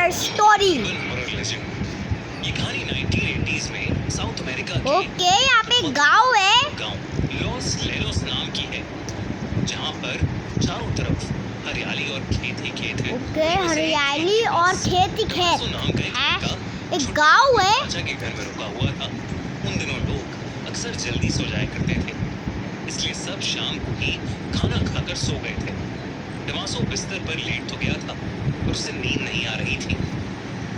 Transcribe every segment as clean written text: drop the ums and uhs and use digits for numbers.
Horror story. ये कहानी 1980s में साउथ अमेरिका के ओके, यहाँ पे गांव है। गांव लॉस लेनोस नाम की है, जहाँ पर चारों तरफ हरियाली और खेत ही खेत है। ओके, हरियाली और खेत ही खेत नाम का है। एक गांव है। चाचा के घर में रुका हुआ था। उन दिनों लोग अक्सर जल्दी सो जाया करते थे, इसलिए सब शाम को ही खाना खाकर सो गए थे। डमासो बिस्तर पर लेट तो गया था और उसे नींद नहीं आ रही थी।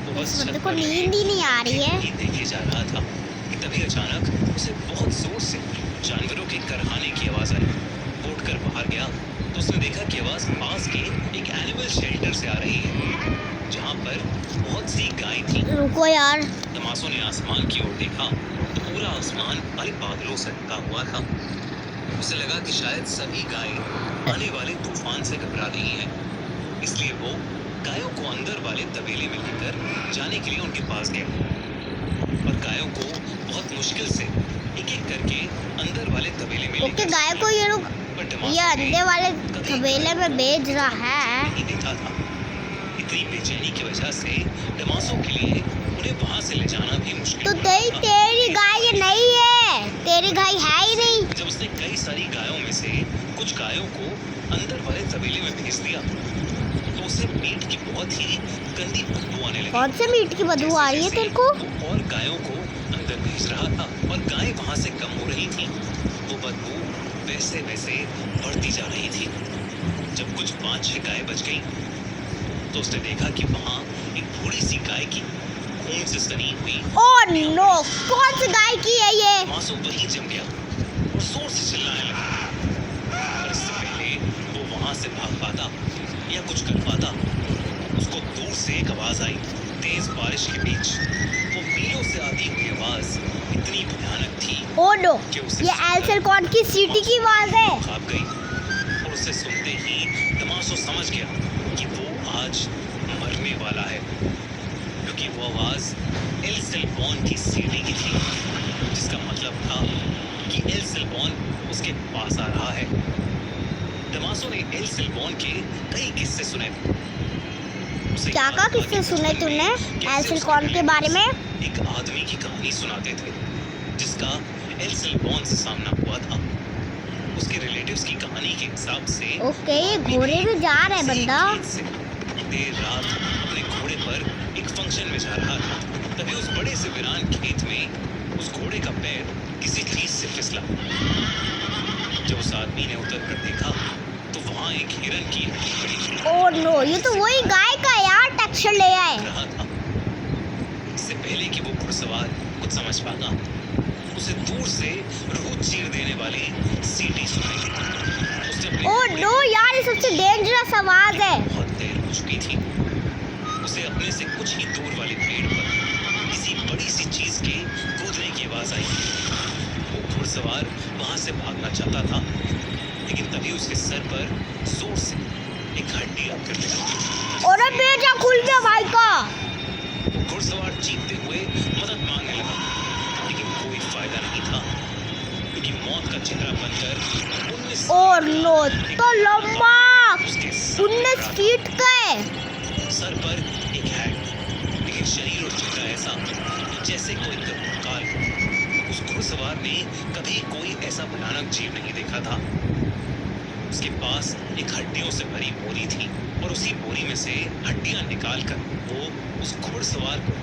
वो बस छत पर नींद ही नहीं आ रही है। देखे जा रहा था कि तभी अचानक उसे बहुत जोर से जानवरों के करहाने की आवाज आई। वो उठकर बाहर गया तो उसने देखा कि आवाज पास के एक एनिमल शेल्टर से आ रही है, जहाँ पर बहुत सी गाय थी। रुको यार। डमासो ने आसमान की ओर देखा तो पूरा आसमान काले बादलों से ढका हुआ था। उसे लगा कि शायद सभी गाय आने वाले तूफान से घबरा रही हैं, इसलिए वो गायों को अंदर वाले तबेले में लेकर जाने के लिए उनके पास गया और गायों को बहुत मुश्किल से एक-एक करके अंदर वाले तबेले में लेकर गाय को ये लोग अंदर वाले तबेले में भेज रहा है। नहीं देखा था। इतनी बेचैनी की वजह से डमासो के लिए उन्हें वहां से ले जाना भी मुश्किल तो था। तेरी गाय नहीं है, तेरी गाय है ही नहीं। जब उसने कई सारी गायों में से कुछ गायों को अंदर वाले तबेले में भेज दिया तो उसे मीट की बहुत ही गंदी बदबू आने लगी। कौन से मीट की बदबू आ रही है तेरे को? और गायों को अंदर भेज रहा था और गायें वहां से कम हो रही थी, वो बदबू वैसे वैसे बढ़ती जा रही थी। जब कुछ 5-6 गायें बच गई तो उसने देखा कि वहां एक बूढ़ी सी गाय की खून से सनी हुई। ओह नो, कौन सी गाय की है ये? मासूम वहीं जम गया और जोर से चिल्लाने लगा। पर इससे पहले वो वहां से भाग पाता या कुछ कर पाता, उसको दूर से एक आवाज आई। तेज बारिश के बीच वो मीलों से आती हुई आवाज इतनी भयानक थी। ओह नो, ये एल्सेलकॉन की सिटी की आवाज है। भाग गई और उसे सुनते ही डमासो समझ गया कि वो आज मरने वाला है, क्योंकि वो आवाज एल्सेलकॉन की सीटी की थी, जिसका मतलब था कि एल्सेलकॉन उसके पास आ रहा है। डमासो ने एल्सेलकॉन के कई किस्से सुने। क्या किस्से सुने तूने एल्सेलकॉन के बारे में? एक आदमी की कहानी सुनाते थे जिसका एल्सेलकॉन से सामना हुआ था। उसके रिलेटिव्स की कहानी के हिसाब से ओके, ये घोड़े में जा रहा है बंदा। देर रात अपने घोड़े पर एक फंक्शन में जा रहा था, तभी उस बड़े से वीरान खेत में उस घोड़े का पैर किसी चीज से फिसला। जब उस आदमी ने उतर कर देखा तो वहाँ एक हिरन की हड्डी पड़ी थी। ओह नो, ये तो वही गाय का यार टेक्सचर ले आए। रहा था। इससे पहले कि वो घुड़सवार कुछ समझ पाता, उसे दूर से रूह चीर देने वाली सीटी सुनाई दी। ओह नो यार, ये सबसे डेंजरस आवाज है। बहुत देर हो चुकी थी। उसे अपने से कुछ ही दूर वाले पेड़ पर किसी बड़ी सी चीज के कूदने की आवाज आई। वो घुड़सवार वहां से भागना चाहता था, लेकिन तभी उसके सर पर जोर से एक हड्डी आकर लगी। और बेटा खुल गया भाई का। घुड़सवार चीखते हुए मदद मांगने लगा, लेकिन कोई फायदा नहीं था, क्योंकि मौत का चेहरा बनकर 19 और नो, तो लंबा 19 फीट का है। सर पर एक हैट, लेकिन शरीर और चेहरा ऐसा जैसे कोई कंकाल हो। उस घुड़सवार ने कभी कोई ऐसा भयानक जीव नहीं देखा था। उसके पास एक हड्डियों से भरी बोरी थी और उसी बोरी में से हड्डियां निकालकर वो उस घुड़सवार को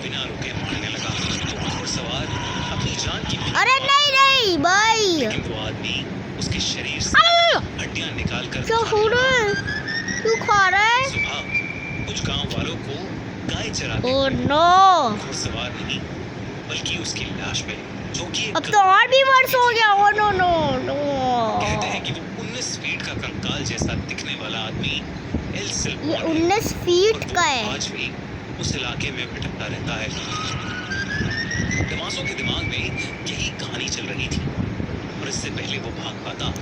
बिना रुके मारने लगा। तो घुड़सवार अपनी जान की अरे नहीं भाई, लेकिन वो आदमी उसके शरीर से हड्डियां निकालकर क्या हो रहा है? क्यों खा रहा है? सुबह कुछ गांव वालों को गाय चराते ओह नो, घुड़सवार नहीं बल्कि उसकी लाश मिली, जो कि अब तो और भी वर्ष हो गया। Oh no no no. कहते हैं कि वो 19 फीट का कंकाल जैसा दिखने वाला आदमी ये 19 फीट का है। आज भी उस इलाके में भटकता रहता है। डमासो के दिमाग में यही कहानी चल रही थी और इससे पहले वो भाग पाता,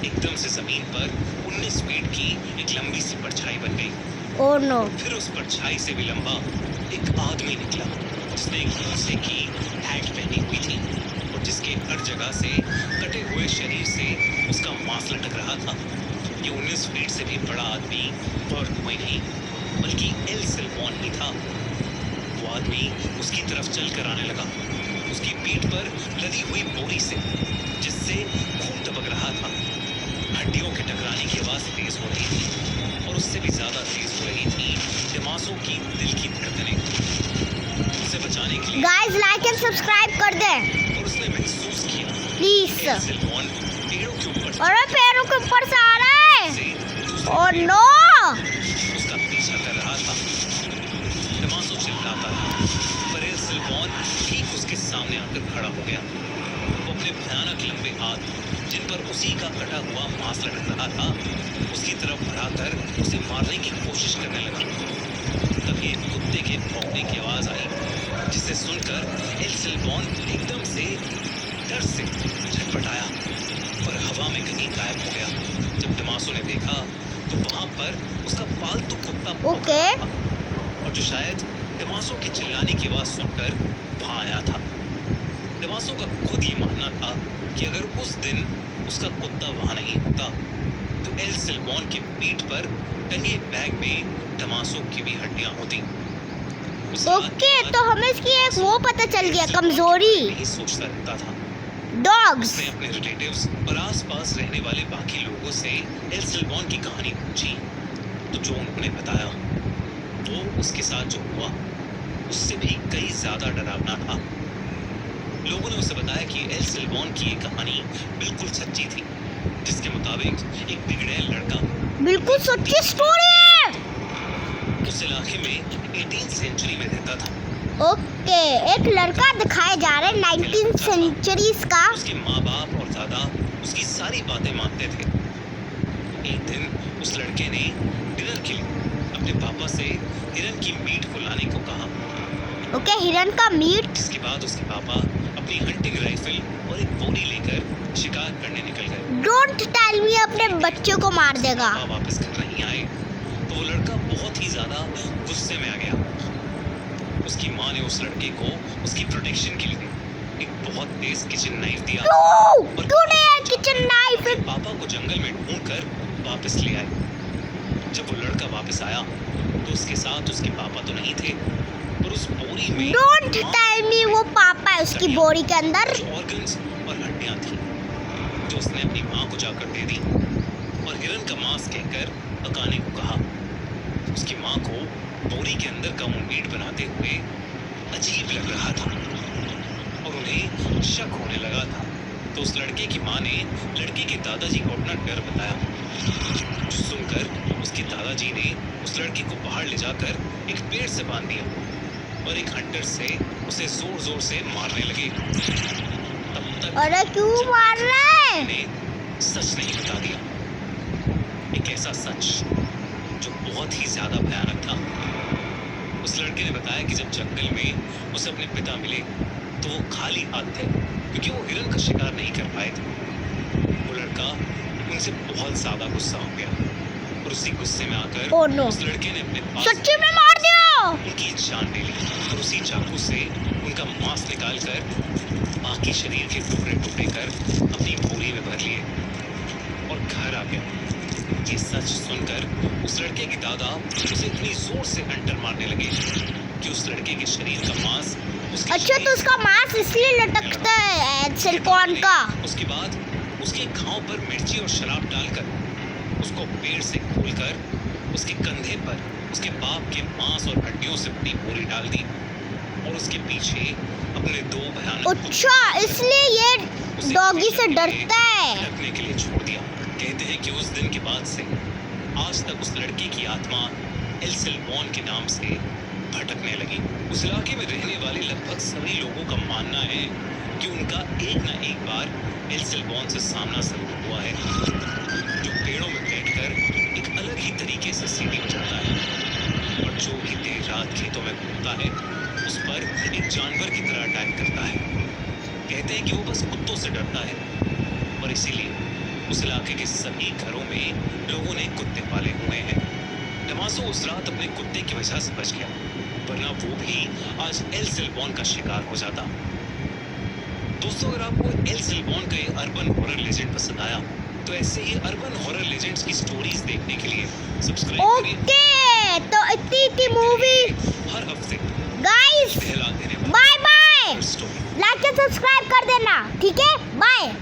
एकदम से जमीन पर 19 फीट की एक लंबी सी परछाई बन गई। ओह नो, फिर उस परछाई से भी लंबा एक आदमी निकला, जिसने एक भूसे की हैट पहनी हुई थी और जिसके हर जगह से कटे हुए शरीर से उसका मांस लटक रहा था। ये 19 फीट से भी बड़ा आदमी और कोई नहीं बल्कि एल सिल्वॉन ही था। वो आदमी उसकी तरफ चल कर आने लगा, उसकी पीठ पर लदी हुई बोरी से, जिससे खून टपक रहा था। हड्डियों के टकराने की आवाज तेज हो रही थी और उससे भी ज्यादा तेज हो रही थी डमासो की दिल की धड़कनें। उसे बचाने के लिए गाइस लाइक एंड सब्सक्राइब कर दे और उसने महसूस किया प्लीज। एल सिल्वॉन पेड़ों के ऊपर अरे पैरों के ऊपर से आ रहा है। से ओह नो। उसका पीछा कर रहा था। डमासो चिल्लाता था, पर एल सिल्वॉन ठीक उसके सामने आकर खड़ा हो गया। वो अपने भयानक लंबे हाथ, जिन पर उसी का कटा हुआ मांस लटक रहा था, उसकी तरफ बढ़ाकर उसे मारने की कोशिश करने लगा। तभी एक कुत्ते के भौंकने की आवाज आई, जिसे सुनकर एल सिल्वॉन एकदम से डर से झटपटाया और हवा में कहीं गायब हो गया। जब डमासो ने देखा तो वहां पर उसका पालतू कुत्ता भौंक ओके। रहा था, और जो शायद डमासो के चिल्लाने की आवाज सुनकर वहां आया था। डमासो का खुद ये मानना था कि अगर उस दिन उसका कुत्ता वहां नहीं होता तो एल सिल्वॉन की पीठ पर टंगे बैग में डमासो की भी हड्डियां होती। उस रात ओके के तो बाद हमें इसकी एक वो पता चल गया, एल सिल्वॉन कमजोरी। यही सोचता रहता था। डॉग्स। उसने अपने रिलेटिव्स और आसपास रहने वाले बाकी लोगों से एल सिल्वॉन की कहानी पूछी, तो जो उन्होंने बताया वो उसके साथ जो हुआ उससे भी कई ज्यादा डरावना था। लोगों ने उसे बताया कि एल सिल्वॉन की ये कहानी बिल्कुल सच्ची थी, जिसके मुताबिक एक बिगड़ैल लड़का बिल्कुल सच्ची स्टोरी है। उस इलाके में 18th सेंचुरी में रहता था। ओके एक लड़का दिखाया जा रहा है 19th सेंचुरीज का। उसके माँ बाप और दादा उसकी सारी बातें मानते थे। एक दिन उस लड़के ने डिनर के लिए अपने पापा से हिरन की मीट को लाने को कहा। ओके हिरन का मीट। इसके बाद उसके पापा अपनी हंटिंग राइफल और एक बोरी लेकर शिकार करने निकल गए। डोंट टेल मी अपने बच्चे को मार देगा। पापा वापस घर नहीं आए तो वो लड़का बहुत ही ज्यादा गुस्से में आ गया। उसकी माँ ने उस लड़के को उसकी प्रोटेक्शन के लिए एक बहुत तेज किचन नाइफ दिया क्यों? तूने ये किचन नाइफ? पापा को जंगल में ढूंढकर वापस ले आए। जब वो लड़का वापस आया तो उसके साथ उसके पापा तो नहीं थे, और उस बोरी में डोंट टेल मी वो पापा है उसकी बोरी के अंदर। ऑर्गन्स और हड्डियां थी, जो उसने अपनी माँ को जाकर दे दी और हिरन का मांस कहकर पकाने को कहा। उसकी माँ को बोरी के अंदर का वो मीट बनाते हुए अजीब लग रहा था और उन्हें शक होने लगा था। तो उस लड़के की माँ ने लड़के के दादाजी को अपना डर बताया, जो सुनकर उसके दादाजी ने उस लड़के को बाहर ले जाकर एक पेड़ से बांध दिया और एक हंटर से उसे जोर जोर से मारने लगे। तब तक अरे क्यों मार रहा है? ने सच नहीं बता दिया, एक ऐसा सच जो बहुत ही ज्यादा भयानक था। उस लड़के ने बताया कि जब जंगल में उसे अपने पिता मिले तो वो खाली हाथ थे, क्योंकि वो हिरन का शिकार नहीं कर पाए थे। वो लड़का उनसे बहुत ज्यादा गुस्सा हो गया और उसी गुस्से में आकर Oh no. उस लड़के ने अपने पास सच्ची में मार दिया। उनकी जान ले ली और उसी चाकू से उनका मांस निकालकर बाकी शरीर के टुकड़े टुकड़े कर अपनी बोरी में भर लिए और घर आ गया। ये सच सुनकर उस लड़के के दादा उसे इतनी जोर से हंटर मारने लगे कि उस लड़के के शरीर का मांस उसके अच्छा तो शरीर उसका मांस इसलिए लटकता है सिलिकॉन का। उसके बाद उसके घाव पर मिर्ची और शराब डालकर उसको पेड़ से खोलकर उसके कंधे पर उसके बाप के मांस और हड्डियों से बड़ी बोरी डाल दी और उसके पीछे अपने दो भयानक अच्छा इसलिए ये उसे डॉगी से हमेशा के डरता लिए है। रखने के लिए छोड़ दिया। कहते हैं कि उस दिन के बाद से आज तक उस लड़के की आत्मा एल सिल्वॉन के नाम से भटकने लगी। उस इलाके में रहने वाले लगभग सभी लोगों का मानना है कि उनका एक न एक बार एल सिल्वॉन से सामना जरूर हुआ है, जो पेड़ों में बैठकर एक अलग ही तरीके से सीढ़ी बजाता है और जो भी देर रात खेतों में घूमता है उस पर एक जानवर की तरह अटैक करता है। कहते हैं कि वो बस कुत्तों से डरता है और इसीलिए उस इलाके के सभी घरों में लोगों ने कुत्ते पाले हुए हैं। डमासो उस रात अपने कुत्ते की वजह से बच गया, वरना वो भी आज एल सिल्वॉन का शिकार हो जाता। दोस्तों अगर आपको एल सिल्वॉन का ये अर्बन हॉरर लेजेंड पसंद आया तो ऐसे ही अर्बन हॉरर लेजेंड्स की स्टोरीज देखने के लिए सब्सक्राइब करिए। ओके तो लगती थी मूवी। हर हफ्ते गाइस दहला देने वाली bye bye, story. Like and subscribe कर देना, ठीक है, बाय।